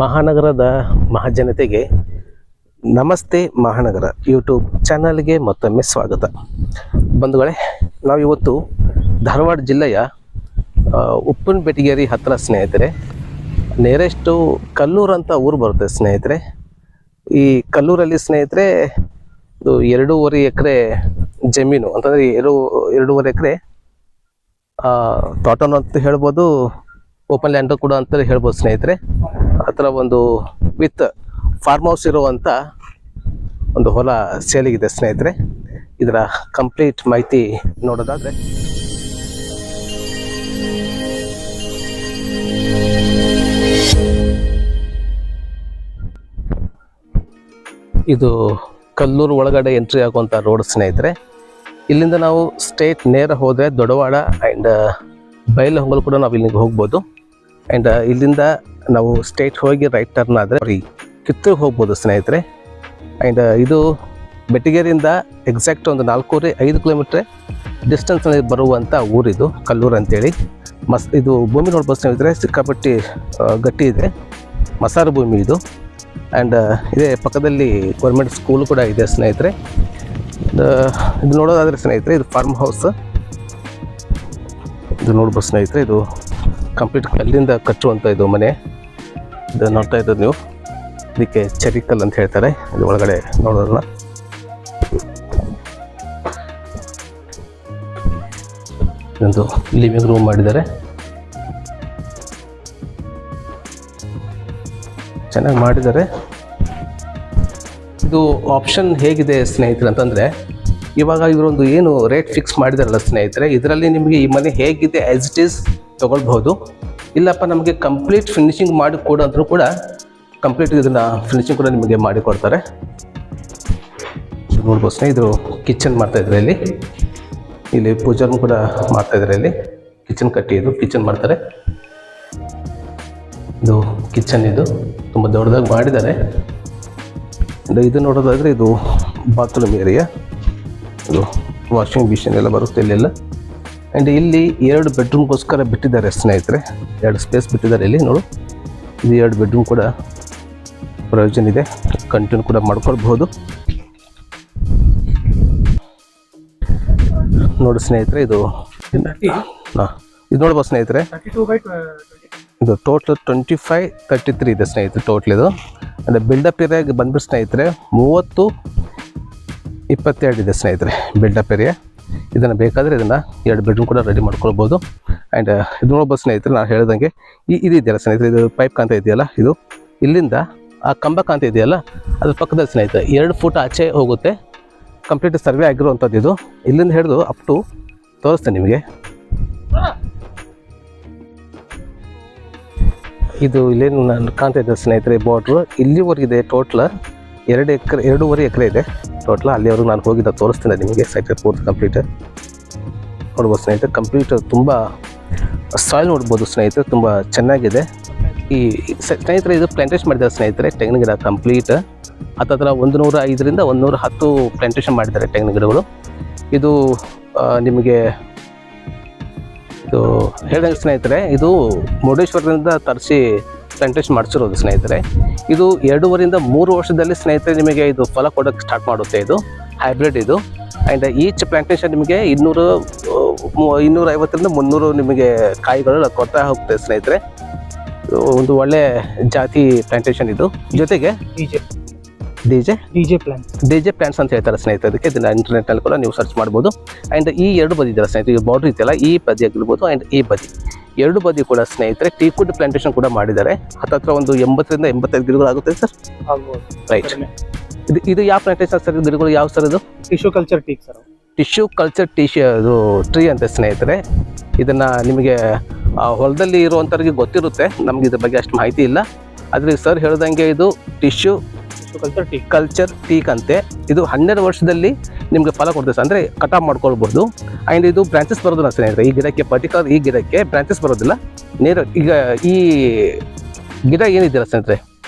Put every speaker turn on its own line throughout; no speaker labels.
ಮಹಾನಗರದ ಮಹಾಜನತೆಗೆ ನಮಸ್ತೆ ಮಹಾನಗರ ಯೂಟ್ಯೂಬ್ ಚಾನಲ್ಗೆ ಮತ್ತೊಮ್ಮೆ ಸ್ವಾಗತ. ಬಂಧುಗಳೇ, ನಾವಿವತ್ತು ಧಾರವಾಡ ಜಿಲ್ಲೆಯ ಉಪ್ಪನಬೆಟಗೇರಿ ಹತ್ತಿರ ಸ್ನೇಹಿತರೆ, ನೇರೆಸ್ಟು ಕಲ್ಲೂರು ಅಂತ ಊರು ಬರುತ್ತೆ ಸ್ನೇಹಿತರೆ. ಈ ಕಲ್ಲೂರಲ್ಲಿ ಸ್ನೇಹಿತರೆ 2.5 ಎಕರೆ ಜಮೀನು ಅಂತಂದರೆ 2.5 ಎಕರೆ ತೋಟನು ಅಂತ ಹೇಳ್ಬೋದು, ಓಪನ್ ಲ್ಯಾಂಡ್ ಕೂಡ ಅಂತ ಹೇಳ್ಬೋದು ಸ್ನೇಹಿತರೆ. ಆ ಥರ ಒಂದು ವಿತ್ ಫಾರ್ಮ್ ಹೌಸ್ ಇರುವಂಥ ಒಂದು ಹೊಲ ಸೇಲಿಗಿದೆ ಸ್ನೇಹಿತರೆ. ಇದರ ಕಂಪ್ಲೀಟ್ ಮಾಹಿತಿ ನೋಡೋದಾದರೆ, ಇದು ಕಲ್ಲೂರು ಒಳಗಡೆ ಎಂಟ್ರಿ ಆಗುವಂಥ ರೋಡ್ ಸ್ನೇಹಿತರೆ. ಇಲ್ಲಿಂದ ನಾವು ಸ್ಟ್ರೇಟ್ ನೇರ ಹೋದರೆ ದೊಡ್ಡವಾಡ ಆ್ಯಂಡ್ ಬೈಲಹೊಂಗಲ್ ಕೂಡ ನಾವು ಇಲ್ಲಿಗೆ ಹೋಗ್ಬೋದು. ಆ್ಯಂಡ್ ಇಲ್ಲಿಂದ ನಾವು ಸ್ಟ್ರೇಟ್ ಹೋಗಿ ರೈಟ್ ಟರ್ನ್ ಆದರೆ ಕಿತ್ತೂರಿಗೆ ಹೋಗ್ಬೋದು ಸ್ನೇಹಿತರೆ. ಆ್ಯಂಡ್ ಇದು ಬೆಟಗೇರಿಯಿಂದ ಎಕ್ಸಾಕ್ಟ್ ಒಂದು 4.5 ಕಿಲೋಮೀಟ್ರ್ ಡಿಸ್ಟೆನ್ಸ್ನಲ್ಲಿ ಬರುವಂಥ ಊರಿದು ಕಲ್ಲೂರು ಅಂತೇಳಿ. ಇದು ಭೂಮಿ ನೋಡ್ಬೋದು ಸ್ನೇಹಿತರೆ, ಸಿಕ್ಕಾಪಟ್ಟಿ ಗಟ್ಟಿ ಇದೆ, ಮಸಾರು ಭೂಮಿ ಇದು. ಆ್ಯಂಡ್ ಇದೇ ಪಕ್ಕದಲ್ಲಿ ಗೌರ್ಮೆಂಟ್ ಸ್ಕೂಲ್ ಕೂಡ ಇದೆ ಸ್ನೇಹಿತರೆ. ಇದು ನೋಡೋದಾದರೆ ಸ್ನೇಹಿತರೆ, ಇದು ಫಾರ್ಮ್ ಹೌಸ್. ಇದು ನೋಡ್ಬೋದು ಸ್ನೇಹಿತರೆ, ಇದು ಕಂಪ್ಲೀಟ್ ಕಲ್ಲಿಂದ ಕಟ್ಟುವಂಥ ಇದು ಮನೆ. ಇದು ನೋಡ್ತಾ ಇರೋದು ನೀವು, ಇದಕ್ಕೆ ಚೆರಿಕಲ್ ಅಂತ ಹೇಳ್ತಾರೆ. ಇದು ಒಳಗಡೆ ನೋಡೋದನ್ನ ಒಂದು ಲಿವಿಂಗ್ ರೂಮ್ ಮಾಡಿದ್ದಾರೆ, ಚೆನ್ನಾಗಿ ಮಾಡಿದ್ದಾರೆ. ಇದು ಆಪ್ಷನ್ ಹೇಗಿದೆ ಸ್ನೇಹಿತರೆ ಅಂತಂದರೆ, ಇವಾಗ ಇವರೊಂದು ಏನು ರೇಟ್ ಫಿಕ್ಸ್ ಮಾಡಿದಾರಲ್ಲ ಸ್ನೇಹಿತರೆ, ಇದರಲ್ಲಿ ನಿಮಗೆ ಈ ಮನೆ ಹೇಗಿದೆ ಆ್ಯಸ್ ಇಟ್ ಈಸ್ ತೊಗೊಳ್ಬಹುದು. ಇಲ್ಲಪ್ಪ ನಮಗೆ ಕಂಪ್ಲೀಟ್ ಫಿನಿಶಿಂಗ್ ಮಾಡಿ ಕೊಡು ಅಂದರೂ ಕೂಡ ಕಂಪ್ಲೀಟ್ ಇದನ್ನು ಫಿನಿಶಿಂಗ್ ಕೂಡ ನಿಮಗೆ ಮಾಡಿ ಕೊಡ್ತಾರೆ. ನೋಡ್ಬೋದು ಸ್ನೇಹಿತರು, ಕಿಚನ್ ಮಾಡ್ತಾಯಿದ್ದಾರೆ ಇಲ್ಲಿ ಪೂಜಾನು ಕೂಡ ಮಾಡ್ತಾಯಿದ್ದಾರೆ. ಇಲ್ಲಿ ಕಿಚನ್ ಕಟ್ಟಿ, ಇದು ಕಿಚನ್ ಮಾಡ್ತಾರೆ. ಇದು ಕಿಚನ್, ಇದು ತುಂಬ ದೊಡ್ಡದಾಗಿ ಮಾಡಿದ್ದಾರೆ. ಇದು ನೋಡೋದಾದರೆ ಇದು ಬಾತ್ರೂಮ್ ಏರಿಯಾ, ಇದು ವಾಷಿಂಗ್ ಮಿಷಿನ್ ಎಲ್ಲ ಬರುತ್ತೆ ಇಲ್ಲೆಲ್ಲ. ಆ್ಯಂಡ್ ಇಲ್ಲಿ 2 ಬೆಡ್ರೂಮ್ಗೋಸ್ಕರ ಬಿಟ್ಟಿದ್ದಾರೆ ಸ್ನೇಹಿತರೆ, 2 ಸ್ಪೇಸ್ ಬಿಟ್ಟಿದ್ದಾರೆ ಇಲ್ಲಿ. ನೋಡು, ಇದು 2 ಬೆಡ್ರೂಮ್ ಕೂಡ ಪ್ರಯೋಜನ ಇದೆ, ಕಂಟಿನ್ಯೂ ಕೂಡ ಮಾಡ್ಕೊಳ್ಬಹುದು. ನೋಡಿ ಸ್ನೇಹಿತರೆ, ಇದು ನೋಡ್ಬೋದು ಸ್ನೇಹಿತರೆ, ಇದು ಟೋಟಲ್ 25-33 ಇದೆ ಸ್ನೇಹಿತರೆ ಟೋಟಲ್ ಇದು. ಅಂದರೆ ಬಿಲ್ಡಪ್ ಏರಿಯಾಗೆ ಬಂದ್ಬಿಟ್ಟು ಸ್ನೇಹಿತರೆ 30-22 ಇದೆ ಸ್ನೇಹಿತರೆ ಬಿಲ್ಡಪ್ ಏರಿಯಾ. ಇದನ್ನು ಬೇಕಾದರೆ ಇದನ್ನು 2 ಬೆಡ್ರೂಮ್ ಕೂಡ ರೆಡಿ ಮಾಡ್ಕೊಳ್ಬೋದು. ಆ್ಯಂಡ್ ಇದು ನೋಡ್ಬೋದು ಸ್ನೇಹಿತರೆ, ನಾನು ಹೇಳ್ದಂಗೆ ಇದು ಇದೆಯಲ್ಲ ಸ್ನೇಹಿತರೆ, ಇದು ಪೈಪ್ ಕಾಣ್ತಾ ಇದೆಯಲ್ಲ, ಇದು ಇಲ್ಲಿಂದ ಆ ಕಂಬ ಕಾಣ್ತಾ ಇದೆಯಲ್ಲ ಅದ್ರ ಪಕ್ಕದಲ್ಲಿ ಸ್ನೇಹಿತರೆ 2 ಫೂಟ್ ಆಚೆ ಹೋಗುತ್ತೆ. ಕಂಪ್ಲೀಟ್ ಸರ್ವೆ ಆಗಿರುವಂಥದ್ದು ಇದು. ಇಲ್ಲಿಂದ ಹಿಡಿದು ಅಪ್ ಟು ತೋರಿಸ್ತೇನೆ ನಿಮಗೆ. ಇದು ಇಲ್ಲೇನು ನಾನು ಕಾಣ್ತಾ ಇದ್ದೆ ಸ್ನೇಹಿತರೆ, ಬಾರ್ಡ್ರು ಇಲ್ಲಿವರೆಗಿದೆ. ಟೋಟ್ಲ 2.5 ಎಕರೆ ಇದೆ ಟೋಟ್ಲ. ಅಲ್ಲಿವರೆಗೂ ನಾನು ಹೋಗಿದ್ದ ತೋರಿಸ್ತೀನಿ ನಿಮಗೆ. ಸೈಟ್ ಪೂರ್ತಿ ಕಂಪ್ಲೀಟ್ ನೋಡ್ಬೋದು ಸ್ನೇಹಿತರೆ. ಕಂಪ್ಲೀಟ್ ತುಂಬ ಸಾಯಿಲ್ ನೋಡ್ಬೋದು ಸ್ನೇಹಿತರೆ, ತುಂಬ ಚೆನ್ನಾಗಿದೆ. ಈ ಸ್ನೇಹಿತರೆ ಇದು ಪ್ಲಾಂಟೇಶನ್ ಮಾಡಿದ್ದಾರೆ ಸ್ನೇಹಿತರೆ, ತೆಂಗಿನ ಗಿಡ ಕಂಪ್ಲೀಟ್ ಹತ್ತಿರ 105ರಿಂದ 110 ಪ್ಲಾಂಟೇಶನ್ ಮಾಡಿದ್ದಾರೆ ತೆಂಗಿನ ಗಿಡಗಳು. ಇದು ನಿಮಗೆ ಇದು ಹೇಳಿದಂಗೆ ಸ್ನೇಹಿತರೆ, ಇದು ಮುರುಡೇಶ್ವರದಿಂದ ತರಿಸಿ ಪ್ಲಾಂಟೇಶನ್ ಮಾಡಿಸಿರೋದು ಸ್ನೇಹಿತರೆ. ಇದು 2.5ರಿಂದ 3 ವರ್ಷದಲ್ಲಿ ಸ್ನೇಹಿತರೆ ನಿಮಗೆ ಇದು ಫಲ ಕೊಡೋಕ್ಕೆ ಸ್ಟಾರ್ಟ್ ಮಾಡುತ್ತೆ. ಇದು ಹೈಬ್ರಿಡ್ ಇದು. ಆ್ಯಂಡ್ ಈಚ್ ಪ್ಲಾಂಟೇಶನ್ ನಿಮಗೆ 250ರಿಂದ 300 ನಿಮಗೆ ಕಾಯಿಗಳು ಕೊಡ್ತಾ ಹೋಗ್ತದೆ ಸ್ನೇಹಿತರೆ. ಒಂದು ಒಳ್ಳೆ ಜಾತಿ ಪ್ಲಾಂಟೇಶನ್ ಇದು. ಜೊತೆಗೆ ಡಿ ಜೆ ಪ್ಲಾಂಟ್ಸ್ ಅಂತ ಹೇಳ್ತಾರೆ ಸ್ನೇಹಿತರೆ ಅದಕ್ಕೆ. ಇದನ್ನು ಇಂಟರ್ನೆಟ್ನಲ್ಲಿ ಕೂಡ ನೀವು ಸರ್ಚ್ ಮಾಡ್ಬೋದು. ಆ್ಯಂಡ್ ಈ 2 ಬದಿ ಇದೆಯಲ್ಲ ಸ್ನೇಹಿತರೆ, ಈ ಬಾರ್ಡ್ರ್ ಇದೆಯಲ್ಲ, ಈ ಬದಿ ಆಗಿರ್ಬೋದು ಆ್ಯಂಡ್ ಈ ಬದಿ 2 ಬದಿ ಕೂಡ ಸ್ನೇಹಿತರೆ ಟೀಕ್ವುಡ್ ಪ್ಲಾಂಟೇಶನ್ ಕೂಡ ಮಾಡಿದ್ದಾರೆ. ಹತ್ತಿರ ಒಂದು 80ರಿಂದ 85 ಗಿಡಗಳು ಆಗುತ್ತೆ ಸರ್. ರೈಟ್. ಇದು ಯಾವ ಪ್ಲಾಂಟೇಶನ್ ಸರ್? ಗಿಡಗಳು ಯಾವ ಸರ್? ಇದು
tissue culture teak sir.
Tissue culture ಇದು ಟ್ರೀ ಅಂತ ಸ್ನೇಹಿತರೆ. ಇದನ್ನು ನಿಮಗೆ ಹೊಲದಲ್ಲಿ ಇರುವಂಥವ್ರಿಗೆ ಗೊತ್ತಿರುತ್ತೆ, ನಮ್ಗೆ ಇದ್ರ ಬಗ್ಗೆ ಅಷ್ಟು ಮಾಹಿತಿ ಇಲ್ಲ. ಆದರೆ ಸರ್ ಹೇಳ್ದಂಗೆ ಇದು ಟಿಶ್ಯೂ ಕಲ್ಚರ್ ಟೀಕ್ ಅಂತೆ. ಇದು 12 ವರ್ಷದಲ್ಲಿ ನಿಮಗೆ ಫಲ ಕೊಡ್ತದೆ, ಅಂದರೆ ಕಟಾವ್ ಮಾಡ್ಕೊಳ್ಬೋದು. ಆ್ಯಂಡ್ ಇದು ಬ್ರಾಂಚಸ್ ಬರೋದಿಲ್ಲ ಸ್ನೇಹಿತರೆ. ಈ ಗಿಡಕ್ಕೆ ಪರ್ಟಿಕ್ಯುಲರ್ ಈ ಗಿಡಕ್ಕೆ ಬ್ರಾಂಚಸ್ ಬರೋದಿಲ್ಲ. ನೇರ ಈಗ ಈ ಗಿಡ ಏನಿದೆಯಲ್ಲ ಸ್ನೇಹಿತರೆ,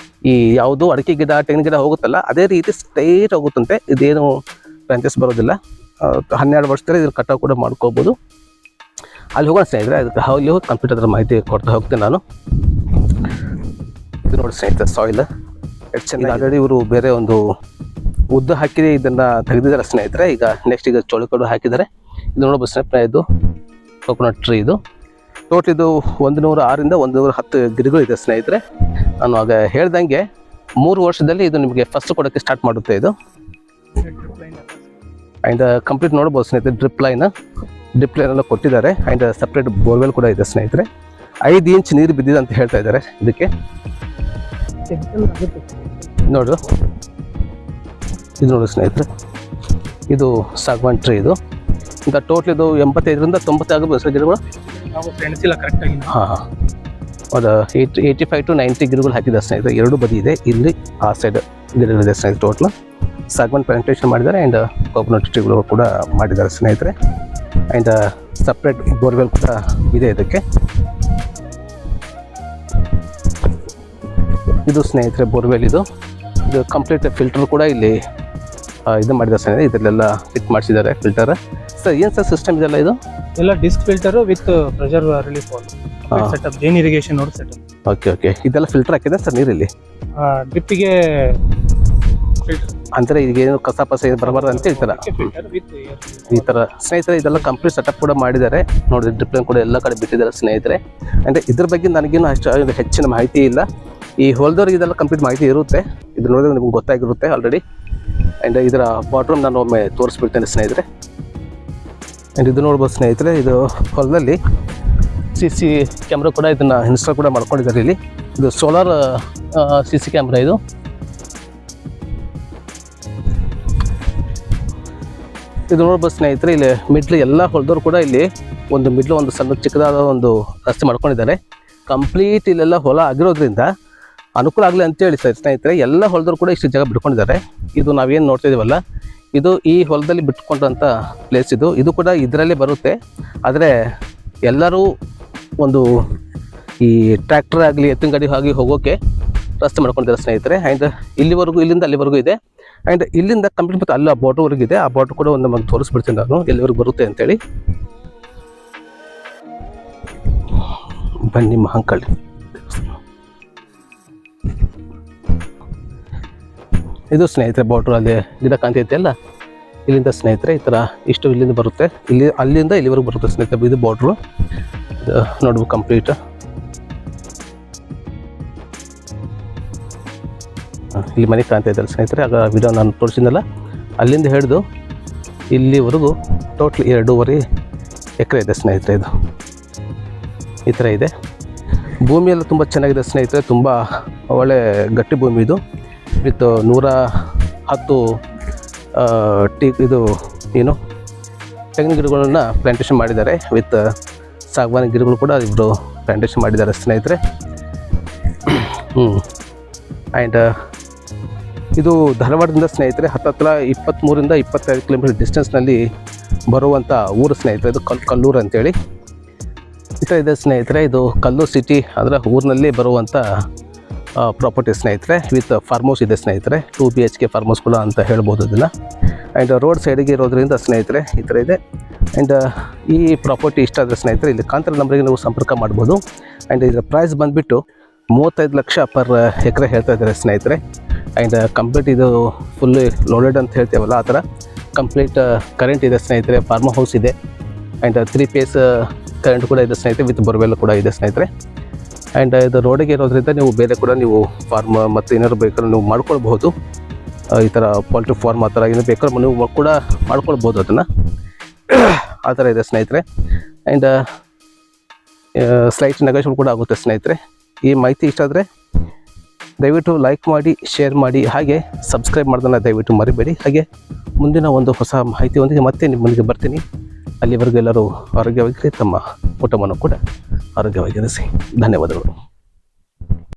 ಈ ಯಾವುದು ಅಡಿಕೆ ಗಿಡ ತೆಂಗಿನ ಗಿಡ ಹೋಗುತ್ತಲ್ಲ ಅದೇ ರೀತಿ ಸ್ಟ್ರೈಟ್ ಹೋಗುತ್ತಂತೆ. ಇದೇನು ಬ್ರಾಂಚಸ್ ಬರೋದಿಲ್ಲ. 12 ವರ್ಷದಲ್ಲಿ ಇದ್ರ ಕಟಾವು ಕೂಡ ಮಾಡ್ಕೋಬೋದು. ಅಲ್ಲಿ ಹೋಗೋಣ ಸ್ನೇಹಿತರೆ, ಅದಕ್ಕೆ ಅಲ್ಲಿ ಹೋಗಿ ಕಂಪ್ಯೂಟರ್ ಮಾಹಿತಿ ಕೊಡ್ತಾ ಹೋಗ್ತೀನಿ ನಾನು. ಇದು ನೋಡಿ ಸ್ನೇಹಿತರೆ ಸಾಯಿಲ್ ಎಷ್ಟು ಚೆನ್ನಾಗಿ ಆಲ್ರೆಡಿ ಇವರು ಬೇರೆ ಒಂದು ಉದ್ದ ಹಾಕಿ ಇದನ್ನು ತೆಗೆದಿದ್ದಾರೆ ಸ್ನೇಹಿತರೆ. ಈಗ ನೆಕ್ಸ್ಟ್ ಈಗ ಚೋಳಕಡು ಹಾಕಿದ್ದಾರೆ. ಇದು ನೋಡಬಹುದು ಸ್ನೇಹಿತರೆ, ಇದು ಕೋಕೋನಟ್ ಟ್ರೀ. ಇದು ಟೋಟಲ್ ಇದು 106ರಿಂದ 110 ಗಿಡಗಳು ಇದೆ ಸ್ನೇಹಿತರೆ. ನಾನು ಆಗ ಹೇಳ್ದಂಗೆ 3 ವರ್ಷದಲ್ಲಿ ಇದು ನಿಮಗೆ ಫಸ್ಟ್ ಕೊಡೋಕ್ಕೆ ಸ್ಟಾರ್ಟ್ ಮಾಡುತ್ತೆ ಇದು. ಆ್ಯಂಡ್ ಕಂಪ್ಲೀಟ್ ನೋಡ್ಬೋದು ಸ್ನೇಹಿತರೆ, ಡ್ರಿಪ್ ಲೈನ್ ಎಲ್ಲ ಕೊಟ್ಟಿದ್ದಾರೆ. ಆ್ಯಂಡ್ ಸಪ್ರೇಟ್ ಬೋರ್ವೆಲ್ ಕೂಡ ಇದೆ ಸ್ನೇಹಿತರೆ. 5 ಇಂಚ್ ನೀರು ಬಿದ್ದಿದೆ ಅಂತ ಹೇಳ್ತಾ ಇದ್ದಾರೆ ಇದಕ್ಕೆ. ನೋಡು, ಇದು ನೋಡಿ ಸ್ನೇಹಿತರೆ, ಇದು ಸಾಗವಾನ್ ಟ್ರೀ. ಇದು ಈಗ ಟೋಟಲ್ ಇದು 85ರಿಂದ 90 ಆಗಬಹುದು ಸರ್ ಗಿಡಗಳು. ಹಾಂ, ಅದು 85 to 90 ಗಿಡಗಳು ಹಾಕಿದ್ದಾರೆ ಸ್ನೇಹಿತರೆ. 2 ಬದಿ ಇದೆ, ಇಲ್ಲಿ ಆ ಸೈಡ್ ಗಿಡಗಳಿದೆ ಸ್ನೇಹಿತರೆ. ಟೋಟಲ್ ಸಾಗವಾನ್ ಪ್ಲಾಂಟೇಶನ್ ಮಾಡಿದ್ದಾರೆ. ಆ್ಯಂಡ್ ಕೋಕೋನಟ್ ಟ್ರೀಗಳು ಕೂಡ ಮಾಡಿದ್ದಾರೆ ಸ್ನೇಹಿತರೆ. ಆ್ಯಂಡ್ ಸಪ್ರೇಟ್ ಬೋರ್ವೆಲ್ ಕೂಡ ಇದೆ ಇದಕ್ಕೆ. ಇದು ಸ್ನೇಹಿತರೆ ಬೋರ್ವೆಲ್. ಇದು ಕಂಪ್ಲೀಟ್ ಫಿಲ್ಟರ್ ಕೂಡ ಇಲ್ಲಿ ಇದು ಮಾಡಿದ್ದಾರೆ ಸ್ನೇಹಿತರೆ. ಇದರಲ್ಲೆಲ್ಲ ಫಿಟ್ ಮಾಡಿಸಿದ್ದಾರೆ ಫಿಲ್ಟರ್. ಸರ್ ಏನು ಸರ್ ಸಿಸ್ಟಮ್ ಇದೆಲ್ಲ? ಇದು
ಎಲ್ಲ disc filter with pressure relief setup, Jain Irrigation ನೋಡಿ ಸೆಟಪ್.
ಓಕೆ. ಇದೆಲ್ಲ ಫಿಲ್ಟರ್ ಹಾಕಿದೆ ಸರ್ ನೀರಲ್ಲಿ
ಡ್ರಿಪ್ಪಿಗೆ
ಅಂದರೆ ಈಗ ಏನು ಕಸ ಪಸ ಏನು ಬರಬಾರ್ದು ಅಂತ ಹೇಳ್ತಾರೆ ಈ ಥರ ಸ್ನೇಹಿತರೆ. ಇದೆಲ್ಲ ಕಂಪ್ಲೀಟ್ ಸೆಟಪ್ ಕೂಡ ಮಾಡಿದ್ದಾರೆ ನೋಡಿ. ಡ್ರಿಪ್ ಲೈನ್ ಕೂಡ ಎಲ್ಲ ಕಡೆ ಬಿಟ್ಟಿದ್ದಾರೆ ಸ್ನೇಹಿತರೆ. ಅಂದರೆ ಇದ್ರ ಬಗ್ಗೆ ನನಗೇನು ಅಷ್ಟು ಹೆಚ್ಚಿನ ಮಾಹಿತಿ ಇಲ್ಲ. ಈ ಹೊಲದವ್ರಿಗೆ ಇದೆಲ್ಲ ಕಂಪ್ಲೀಟ್ ಮಾಹಿತಿ ಇರುತ್ತೆ. ಇದು ನೋಡಿದ್ರೆ ನಿಮ್ಗೆ ಗೊತ್ತಾಗಿರುತ್ತೆ ಆಲ್ರೆಡಿ. ಆ್ಯಂಡ್ ಇದರ ಬಾಟ್ರೂಮ್ ನಾನು ಒಮ್ಮೆ ತೋರಿಸ್ಬಿಡ್ತೇನೆ ಸ್ನೇಹಿತರೆ. ಆ್ಯಂಡ್ ಇದು ನೋಡ್ಬೋದು ಸ್ನೇಹಿತರೆ, ಇದು ಹೊಲದಲ್ಲಿ CC ಕ್ಯಾಮ್ರಾ ಕೂಡ ಇದನ್ನು ಇನ್ಸ್ಟಾಲ್ ಕೂಡ ಮಾಡ್ಕೊಂಡಿದ್ದಾರೆ ಇಲ್ಲಿ. ಇದು ಸೋಲಾರ್ CC ಕ್ಯಾಮ್ರಾ. ಇದು ನೋಡ್ಬೋದು ಸ್ನೇಹಿತರೆ, ಇಲ್ಲಿ ಮಿಡ್ಲ್ ಎಲ್ಲ ಹೊಲದವ್ರು ಕೂಡ ಇಲ್ಲಿ ಒಂದು ಸಣ್ಣ ಚಿಕ್ಕದಾದ ಒಂದು ರಸ್ತೆ ಮಾಡ್ಕೊಂಡಿದ್ದಾರೆ. ಕಂಪ್ಲೀಟ್ ಇಲ್ಲೆಲ್ಲ ಹೊಲ ಆಗಿರೋದ್ರಿಂದ ಅನುಕೂಲ ಆಗಲಿ ಅಂತೇಳಿ ಸ್ನೇಹಿತರೆ ಎಲ್ಲ ಹೊಲದವ್ರು ಕೂಡ ಇಷ್ಟು ಜಾಗ ಬಿಟ್ಕೊಂಡಿದ್ದಾರೆ. ಇದು ನಾವೇನು ನೋಡ್ತಾ ಇದೀವಲ್ಲ, ಇದು ಈ ಹೊಲದಲ್ಲಿ ಬಿಟ್ಕೊಂಡಂಥ ಪ್ಲೇಸ್. ಇದು ಕೂಡ ಇದರಲ್ಲೇ ಬರುತ್ತೆ. ಆದರೆ ಎಲ್ಲರೂ ಒಂದು ಈ ಟ್ರ್ಯಾಕ್ಟರ್ ಆಗಲಿ ಎತ್ತಿನ ಗಾಡಿ ಆಗಿ ಹೋಗೋಕ್ಕೆ ರಸ್ತೆ ಮಾಡ್ಕೊಂಡಿದ್ದಾರೆ ಸ್ನೇಹಿತರೆ. ಆ್ಯಂಡ್ ಇಲ್ಲಿಂದ ಅಲ್ಲಿವರೆಗೂ ಇದೆ. ಆ್ಯಂಡ್ ಇಲ್ಲಿಂದ ಕಂಪ್ಲೀಟ್ ಮತ್ತು ಅಲ್ಲಿ ಆ ಬಾರ್ಡ್ರ್ವರೆಗೂ ಇದೆ. ಆ ಬಾರ್ಡ್ರ್ ಕೂಡ ಒಂದು ನಮಗೆ ತೋರಿಸ್ಬಿಡ್ತೀನಿ ನಾನು ಎಲ್ಲಿವರೆಗೂ ಬರುತ್ತೆ ಅಂತೇಳಿ. ಬನ್ನಿ ಮಹಾಂಕಳಿ. ಇದು ಸ್ನೇಹಿತರೆ ಬಾರ್ಡ್ರ್, ಅಲ್ಲಿ ಗಿಡ ಕಾಣ್ತೈತೆ ಅಲ್ಲ, ಇಲ್ಲಿಂದ ಸ್ನೇಹಿತರೆ ಈ ಥರ ಇಷ್ಟು ಇಲ್ಲಿಂದ ಬರುತ್ತೆ. ಅಲ್ಲಿಂದ ಇಲ್ಲಿವರೆಗೂ ಬರುತ್ತೆ ಸ್ನೇಹಿತರೆ. ಇದು ಬಾರ್ಡ್ರು ನೋಡ್ಬೇಕು ಕಂಪ್ಲೀಟ್. ಇಲ್ಲಿ ಮನೆ ಕಾಣ್ತಾ ಇದ್ದಾರೆ ಸ್ನೇಹಿತರೆ. ಆಗ ವಿಡಿಯೋ ನಾನು ತೋರಿಸಿದ್ನಲ್ಲ, ಅಲ್ಲಿಂದ ಹಿಡಿದು ಇಲ್ಲಿವರೆಗೂ ಟೋಟ್ಲ್ 2.5 ಎಕರೆ ಇದೆ ಸ್ನೇಹಿತರೆ. ಇದು ಈ ಥರ ಇದೆ. ಭೂಮಿಯೆಲ್ಲ ತುಂಬ ಚೆನ್ನಾಗಿದೆ ಸ್ನೇಹಿತರೆ. ತುಂಬ ಒಳ್ಳೆ ಗಟ್ಟಿ ಭೂಮಿ ಇದು. ವಿತ್ 110 ತೆಂಗಿನ ಗಿಡಗಳನ್ನ ಪ್ಲಾಂಟೇಶನ್ ಮಾಡಿದ್ದಾರೆ. ವಿತ್ ಸಾಗವಾನಿ ಗಿಡಗಳು ಕೂಡ ಇಬ್ಬರು ಪ್ಲಾಂಟೇಶನ್ ಮಾಡಿದ್ದಾರೆ ಸ್ನೇಹಿತರೆ. ಆ್ಯಂಡ್ ಇದು ಧಾರವಾಡದಿಂದ ಸ್ನೇಹಿತರೆ ಹತ್ತತ್ರ 23ರಿಂದ 25 ಕಿಲೋಮೀಟರ್ ಡಿಸ್ಟೆನ್ಸ್ನಲ್ಲಿ ಬರುವಂಥ ಊರು ಸ್ನೇಹಿತರೆ. ಇದು ಕಲ್ಲೂರು ಅಂತೇಳಿ ಈ ಥರ ಇದೆ ಸ್ನೇಹಿತರೆ. ಇದು ಕಲ್ಲೂರು ಸಿಟಿ ಅಂದರೆ ಊರಿನಲ್ಲಿ ಬರುವಂಥ ಪ್ರಾಪರ್ಟಿ ಸ್ನೇಹಿತರೆ. ವಿತ್ ಫಾರ್ಮ್ ಹೌಸ್ ಇದೆ ಸ್ನೇಹಿತರೆ. 2 BHK ಫಾರ್ಮ್ ಹೌಸ್ ಕೂಡ ಅಂತ ಹೇಳ್ಬೋದು ಇದನ್ನು. ಆ್ಯಂಡ್ ರೋಡ್ ಸೈಡಿಗೆ ಇರೋದ್ರಿಂದ ಸ್ನೇಹಿತರೆ ಈ ಥರ ಇದೆ. ಆ್ಯಂಡ್ ಈ ಪ್ರಾಪರ್ಟಿ ಇಷ್ಟ ಆದರೆ ಸ್ನೇಹಿತರೆ ಇಲ್ಲಿ ಕಾಂತಾರ ನಂಬರಿಗೆ ನೀವು ಸಂಪರ್ಕ ಮಾಡ್ಬೋದು. ಆ್ಯಂಡ್ ಇದರ ಪ್ರೈಸ್ ಬಂದುಬಿಟ್ಟು 35 ಲಕ್ಷ ಪರ್ ಎಕರೆ ಹೇಳ್ತಾ ಇದ್ದಾರೆ ಸ್ನೇಹಿತರೆ. ಆ್ಯಂಡ್ ಕಂಪ್ಲೀಟ್ ಇದು ಫುಲ್ಲಿ ಲೋಡೆಡ್ ಅಂತ ಹೇಳ್ತೇವಲ್ಲ ಆ ಥರ ಕಂಪ್ಲೀಟ್ ಕರೆಂಟ್ ಇದೆ ಸ್ನೇಹಿತರೆ. ಫಾರ್ಮ್ ಹೌಸ್ ಇದೆ. ಆ್ಯಂಡ್ 3 ಫೇಸ್ ಕರೆಂಟ್ ಕೂಡ ಇದೆ ಸ್ನೇಹಿತರೆ. ವಿತ್ ಬೋರ್ವೆಲ್ ಕೂಡ ಇದೆ ಸ್ನೇಹಿತರೆ. ಆ್ಯಂಡ್ ಇದು ರೋಡಿಗೆ ಇರೋದ್ರಿಂದ ನೀವು ಬೇರೆ ಕೂಡ ನೀವು ಫಾರ್ಮ್ ಮತ್ತು ಏನಾದ್ರು ಬೇಕಾದ್ರೆ ನೀವು ಮಾಡ್ಕೊಳ್ಬಹುದು. ಈ ಥರ ಪೋಲ್ಟ್ರಿ ಫಾರ್ಮ್ ಆ ಥರ ಏನು ಬೇಕಾದ್ರೆ ನೀವು ಕೂಡ ಮಾಡ್ಕೊಳ್ಬೋದು ಅದನ್ನು. ಆ ಥರ ಇದೆ ಸ್ನೇಹಿತರೆ. ಆ್ಯಂಡ್ ಸ್ಲೈಟ್ ನೆಗೋಷಿಯಬಲ್ ಕೂಡ ಆಗುತ್ತೆ ಸ್ನೇಹಿತರೆ. ಈ ಮಾಹಿತಿ ಇಷ್ಟ ಆದರೆ ದಯವಿಟ್ಟು ಲೈಕ್ ಮಾಡಿ, ಶೇರ್ ಮಾಡಿ, ಹಾಗೆ ಸಬ್ಸ್ಕ್ರೈಬ್ ಮಾಡೋದನ್ನು ದಯವಿಟ್ಟು ಮರಿಬೇಡಿ. ಹಾಗೆ ಮುಂದಿನ ಒಂದು ಹೊಸ ಮಾಹಿತಿಯೊಂದಿಗೆ ಮತ್ತೆ ನಿಮ್ಮ ಮುಂದೆ ಬರ್ತೀನಿ. ಅಲ್ಲಿವರೆಗೂ ಎಲ್ಲರೂ ಆರೋಗ್ಯವಾಗಿರಿ, ತಮ್ಮ ಕುಟುಂಬವನ್ನು ಕೂಡ ಆರೋಗ್ಯವಾಗಿರಿಸಿ. ಧನ್ಯವಾದಗಳು.